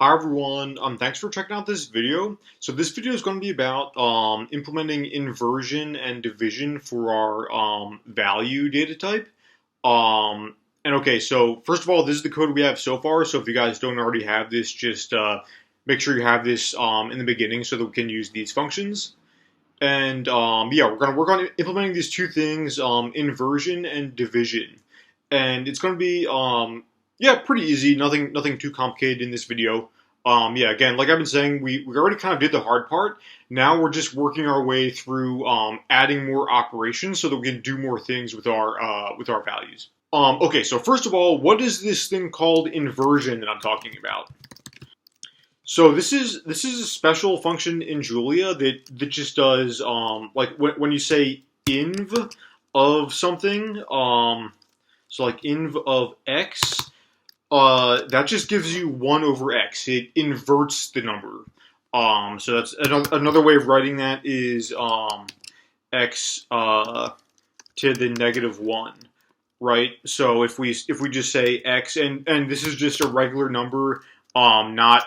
Hi everyone, thanks for checking out this video. So this video is going to be about implementing inversion and division for our value data type. And okay, so first of all, this is the code we have so far. So if you guys don't already have this, just make sure you have this in the beginning so that we can use these functions. And yeah, we're going to work on implementing these two things, inversion and division. And it's going to be yeah, pretty easy. Nothing too complicated in this video. Yeah, again, like I've been saying, we already kind of did the hard part. Now we're just working our way through adding more operations so that we can do more things with our values. Okay, so first of all, what is this thing called inversion that I'm talking about? So this is a special function in Julia that just does like when you say inv of something, so like inv of x. That just gives you 1 over x. It inverts the number. So that's another way of writing that is x to the -1, right? So if we just say x, and this is just a regular number, not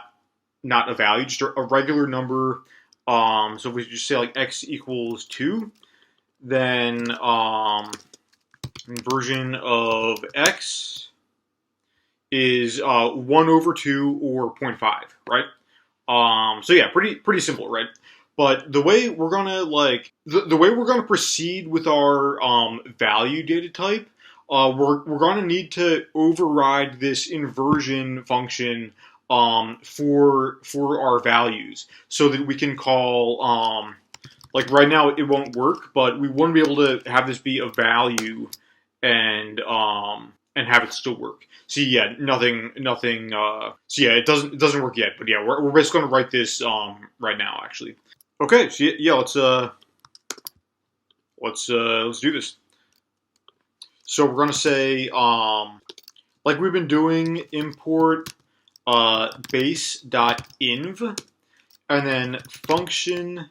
a value, just a regular number. So if we just say like x equals 2, then inversion of x is 1 over 2 or 0.5, right? So yeah, pretty simple, right? But the way we're gonna the way we're gonna proceed with our value data type, we're gonna need to override this inversion function for our values so that we can call like right now it won't work, but we want to be able to have this be a value and have it still work. See, yeah, nothing. So yeah, it doesn't work yet. But yeah, we're just going to write this right now, actually. Okay, so yeah, let's do this. So we're going to say like we've been doing, import base.inv, and then function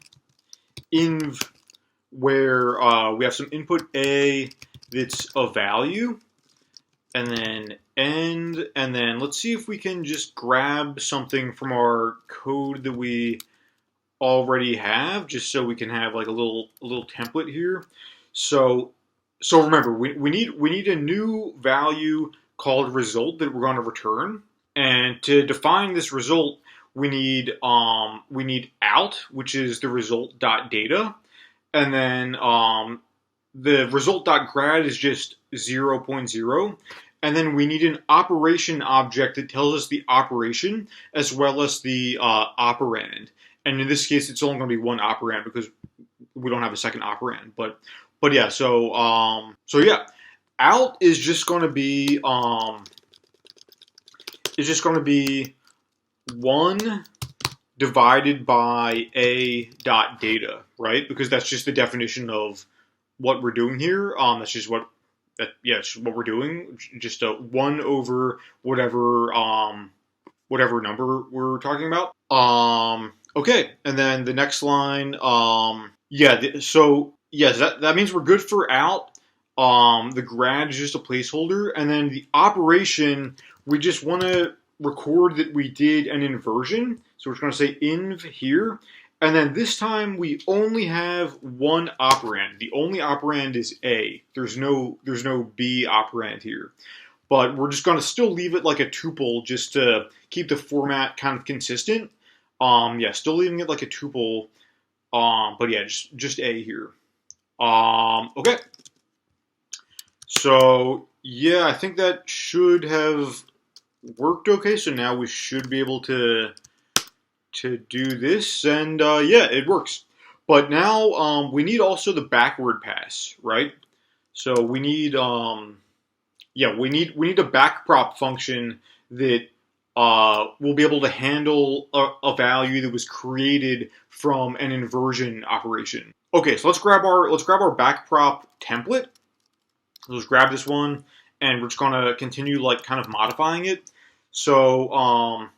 inv where we have some input a that's a value, and then end, and then let's see if we can just grab something from our code that we already have, just so we can have like a little template here. So remember, we need a new value called result that we're going to return, and to define this result, we need out, which is the result.data, and then the result.grad is just 0.0, and then we need an operation object that tells us the operation as well as the operand. And in this case, it's only going to be one operand because we don't have a second operand. But yeah, so yeah, out is just going to be 1 divided by a dot data, right? Because that's just the definition of what we're doing here. That's just what we're doing. Just a 1 over whatever number we're talking about. Okay, and then the next line. So yes, that means we're good for out. The grad is just a placeholder, and then the operation, we just want to record that we did an inversion. So we're just going to say inv here. And then this time we only have one operand. The only operand is A. There's no B operand here. But we're just going to still leave it like a tuple just to keep the format kind of consistent. Yeah, still leaving it like a tuple. But yeah, just A here. Okay. So yeah, I think that should have worked okay. So now we should be able to do this, and yeah, it works. But now we need also the backward pass, right? So we need we need a backprop function that will be able to handle a value that was created from an inversion operation. Okay, so let's grab our backprop template. Let's grab this one, and we're just gonna continue like kind of modifying it. So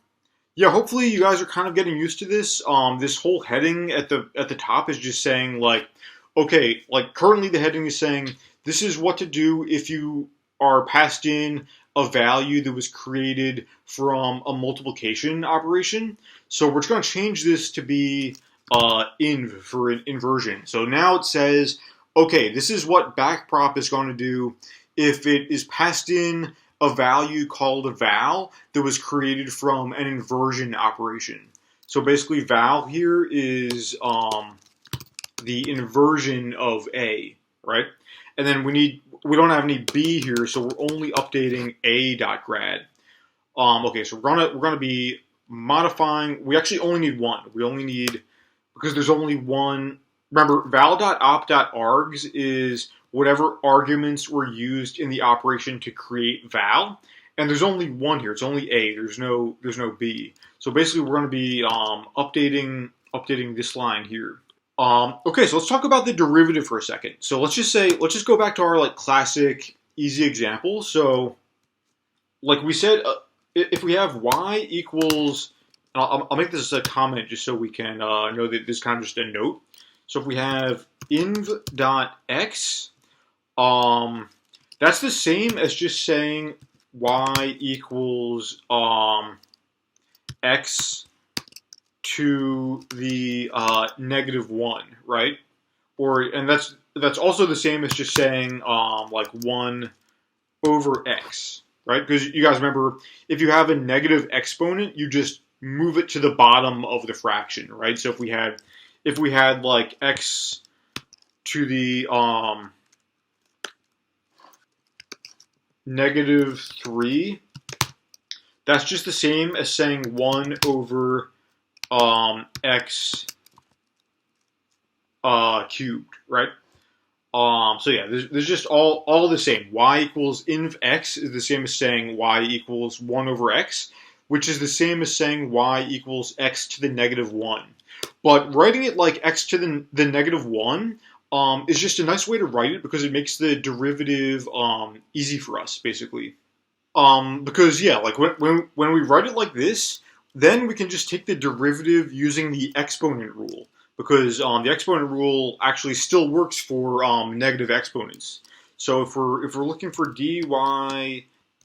yeah, hopefully you guys are kind of getting used to this. This whole heading at the top is just saying like, okay, like currently the heading is saying this is what to do if you are passed in a value that was created from a multiplication operation. So we're just going to change this to be inv for an inversion. So now it says, okay, this is what backprop is going to do if it is passed in a value called a val that was created from an inversion operation. So basically val here is the inversion of A, right? And then we don't have any B here, so we're only updating A.grad. Okay, so we're gonna be modifying. We actually only need one. We only need, because there's only one. Remember, val.op.args is whatever arguments were used in the operation to create val, and there's only one here. It's only A. There's no B. So basically, we're going to be updating this line here. Okay, so let's talk about the derivative for a second. So let's just go back to our classic easy example. So like we said, if we have y equals, I'll make this a comment just so we can know that this is kind of just a note. So if we have inv.x, that's the same as just saying y equals x to the -1, right? And that's also the same as just saying 1 over x, right? Because you guys remember, if you have a negative exponent, you just move it to the bottom of the fraction, right? So if we had like x to the -3, that's just the same as saying 1 over x cubed, right? So yeah, there's just all the same. Y equals inv x is the same as saying y equals 1 over x, which is the same as saying y equals x to the -1. But writing it like x to the -1 is just a nice way to write it, because it makes the derivative easy for us, basically. Because yeah, like when we write it like this, then we can just take the derivative using the exponent rule, because the exponent rule actually still works for negative exponents. So if we're looking for dy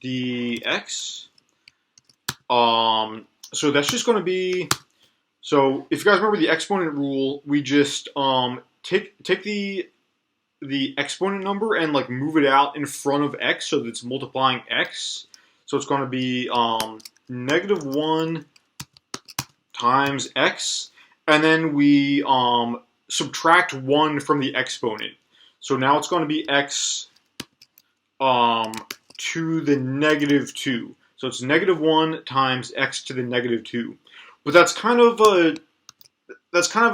dx, so that's just going to be, so if you guys remember the exponent rule, we just take the exponent number and move it out in front of x so that it's multiplying x. So it's going to be -1 times x, and then we subtract 1 from the exponent. So now it's going to be x to the -2. So it's -1 times x to the -2. But that's kind of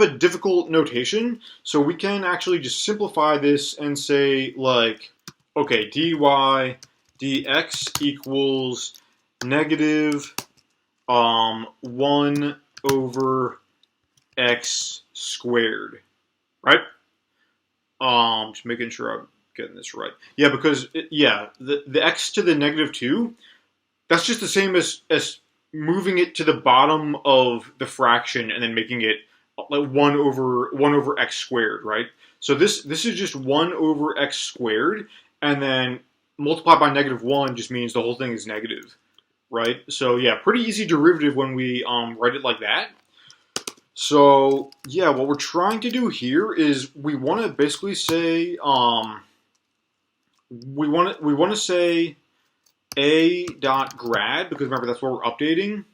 a difficult notation, so we can actually just simplify this and say okay, dy dx equals -1 over x squared, right? Just making sure I'm getting this right. Yeah, because the x to the -2, that's just the same as moving it to the bottom of the fraction and then making it 1 over x squared, right? So this is just 1 over x squared, and then multiplied by -1 just means the whole thing is negative, right? So yeah, pretty easy derivative when we write it like that. So yeah, what we're trying to do here is we want to basically say we want to say A.grad, because remember that's what we're updating.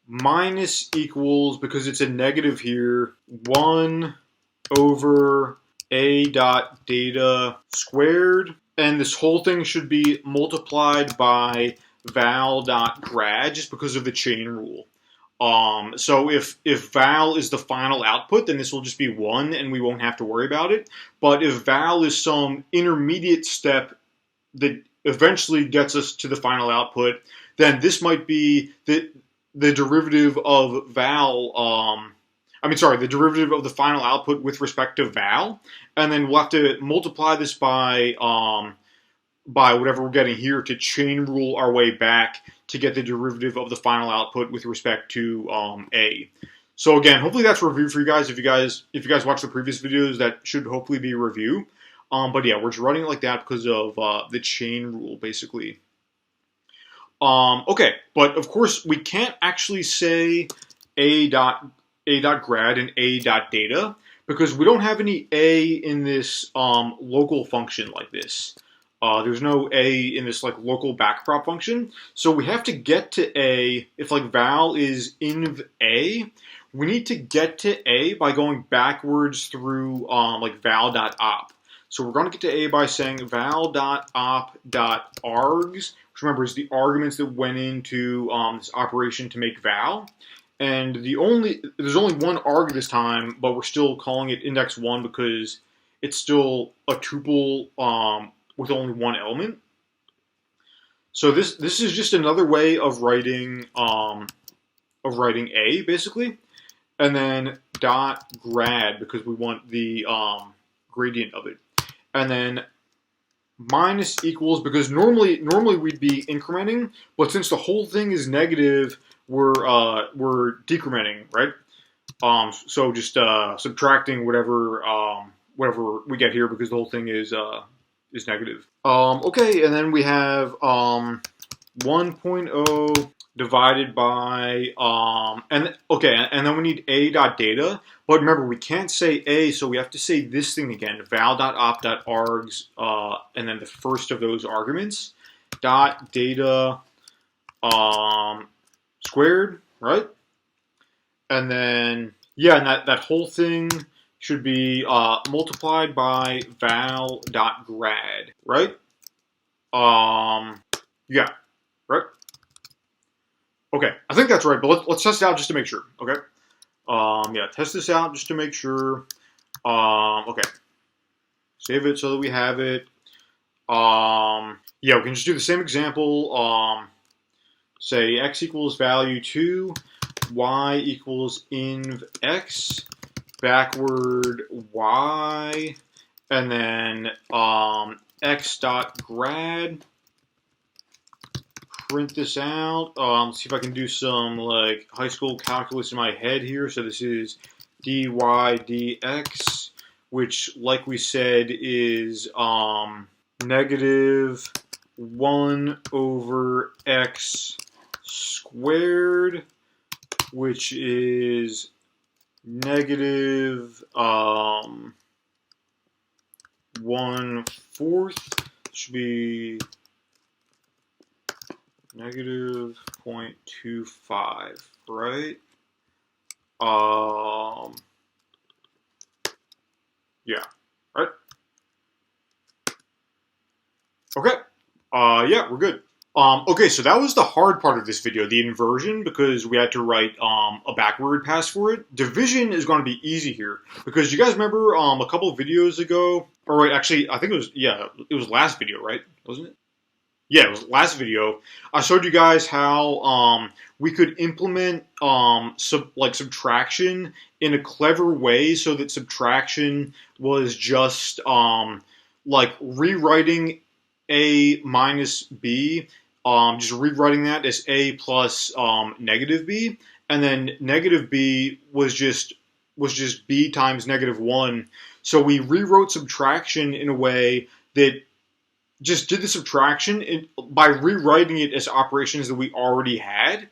Minus equals, because it's a negative here, 1 over A.data squared, and this whole thing should be multiplied by val.grad just because of the chain rule. So if val is the final output, then this will just be 1 and we won't have to worry about it. But if val is some intermediate step that eventually gets us to the final output, then this might be the derivative of val, the derivative of the final output with respect to val, and then we'll have to multiply this by whatever we're getting here to chain rule our way back to get the derivative of the final output with respect to A. So again, hopefully that's a review for you guys. If you guys watched the previous videos, that should hopefully be a review. But yeah, we're just writing it like that because of the chain rule, basically. Okay, but of course we can't actually say a.grad and a.data because we don't have any a in this local function like this. There's no a in this like local backprop function, so we have to get to a if like val is inv a. We need to get to a by going backwards through like val.op. So we're going to get to a by saying val.op.args, which remember is the arguments that went into this operation to make val. And there's only one arg this time, but we're still calling it index 1 because it's still a tuple with only one element. So this is just another way of writing a basically, and then dot grad because we want the gradient of it. And then minus equals because normally we'd be incrementing, but since the whole thing is negative, we're decrementing, right? So just subtracting whatever we get here because the whole thing is negative. Okay, and then we have 1.0 divided by and then we need a.data, but remember we can't say a, so we have to say this thing again, val.op.args, and then the first of those arguments dot data squared, right? And then yeah, and that whole thing should be multiplied by val.grad, right? Yeah, right. Okay, I think that's right, but let's test it out just to make sure. Okay, yeah, test this out just to make sure. Okay, save it so that we have it. Yeah, we can just do the same example. Say x equals value 2, y equals inv x, backward y, and then x dot grad. Print this out. See if I can do some like high school calculus in my head here. So this is dy dx, which, like we said, is negative 1 over x squared, which is negative 1/4. Should be negative 0.25, right? Yeah, right? Okay. Yeah, we're good. Okay, so that was the hard part of this video, the inversion, because we had to write a backward pass for it. Division is going to be easy here, because you guys remember a couple of videos ago, or wait, actually, I think it was last video, right? Wasn't it? Yeah, it was last video. I showed you guys how we could implement subtraction in a clever way so that subtraction was just like rewriting a minus b, just rewriting that as a plus negative b, and then negative b was just b times negative 1. So we rewrote subtraction in a way that just did the subtraction by rewriting it as operations that we already had.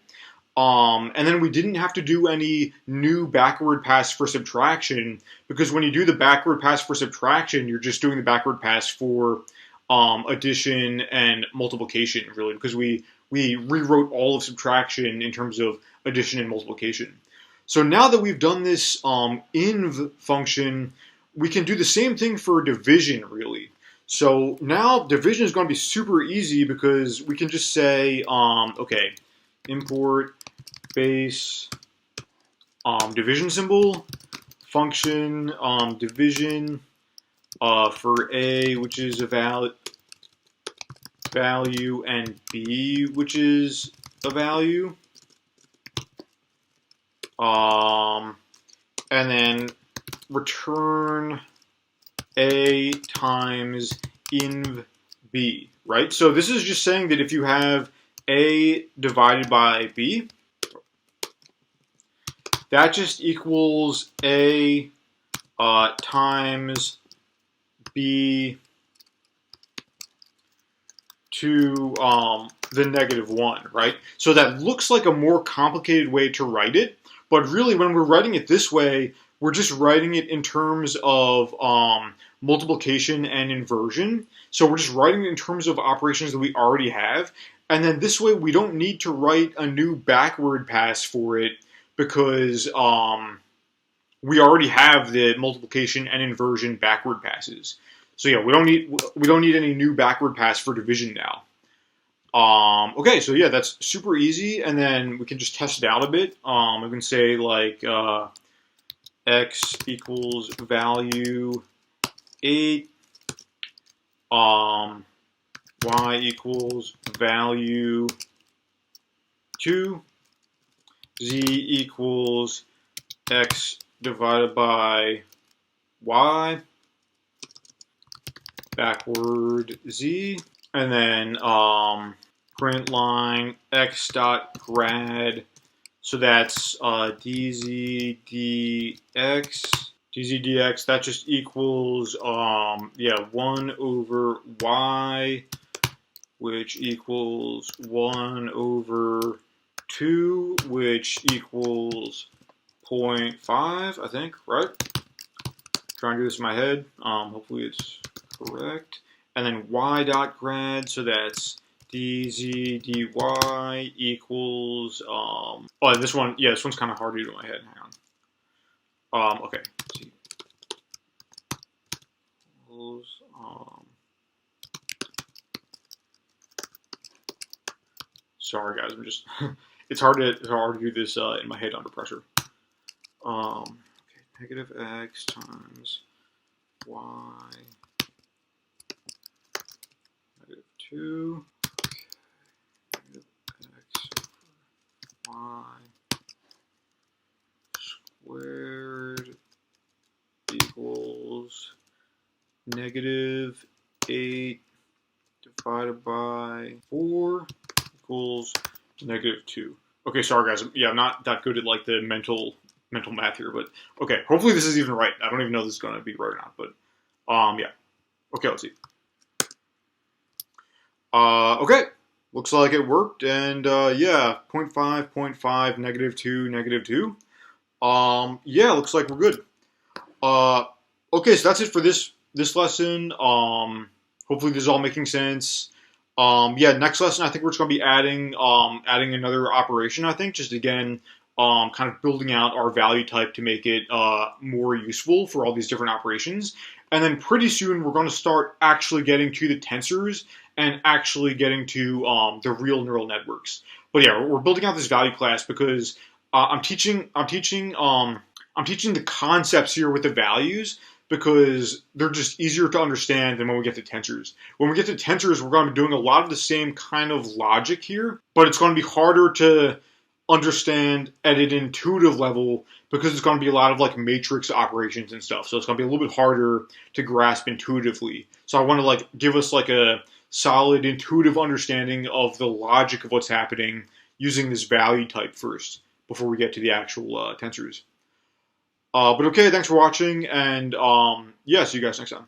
And then we didn't have to do any new backward pass for subtraction, because when you do the backward pass for subtraction, you're just doing the backward pass for addition and multiplication, really, because we rewrote all of subtraction in terms of addition and multiplication. So now that we've done this inv function, we can do the same thing for division, really. So now division is going to be super easy because we can just say, okay, import base division symbol function division for a, which is a value, and b, which is a value, and then return a times inv b, right? So this is just saying that if you have a divided by b, that just equals a times be to the -1, right? So that looks like a more complicated way to write it, but really when we're writing it this way, we're just writing it in terms of multiplication and inversion. So we're just writing it in terms of operations that we already have. And then this way we don't need to write a new backward pass for it because we already have the multiplication and inversion backward passes. So yeah, we don't need any new backward pass for division now. Okay, so yeah, that's super easy, and then we can just test it out a bit. We can say like x equals value 8, y equals value 2, z equals x divided by y, backward z, and then print line x dot grad. So that's dz dx. That just equals 1 over y, which equals 1 over 2, which equals 0.5, I think, right? Trying to do this in my head. Hopefully it's correct. And then y dot grad, so that's dz dy equals and this one's kind of hard to do in my head. Hang on. Okay. Let's see. Sorry guys, I'm just it's hard to do this in my head under pressure. Okay, negative x times y, negative 2, negative x over y squared equals negative 8 divided by 4 equals negative 2. Okay, sorry guys. Yeah, I'm not that good at like the mental math here, but okay. Hopefully this is even right. I don't even know if this is going to be right or not, but yeah. Okay, let's see. Okay, looks like it worked, and yeah, 0.5, 0.5, negative 2, negative 2. Yeah, looks like we're good. Okay, so that's it for this lesson. Hopefully this is all making sense. Yeah, next lesson I think we're just going to be adding another operation. I think just again, kind of building out our value type to make it more useful for all these different operations. And then pretty soon we're going to start actually getting to the tensors and actually getting to the real neural networks. But yeah, we're building out this value class because I'm teaching the concepts here with the values because they're just easier to understand than when we get to tensors. When we get to tensors, we're going to be doing a lot of the same kind of logic here, but it's going to be harder to understand at an intuitive level because it's going to be a lot of like matrix operations and stuff. So it's going to be a little bit harder to grasp intuitively. So I want to like give us like a solid intuitive understanding of the logic of what's happening using this value type first before we get to the actual tensors. But okay, thanks for watching, and yeah, see you guys next time.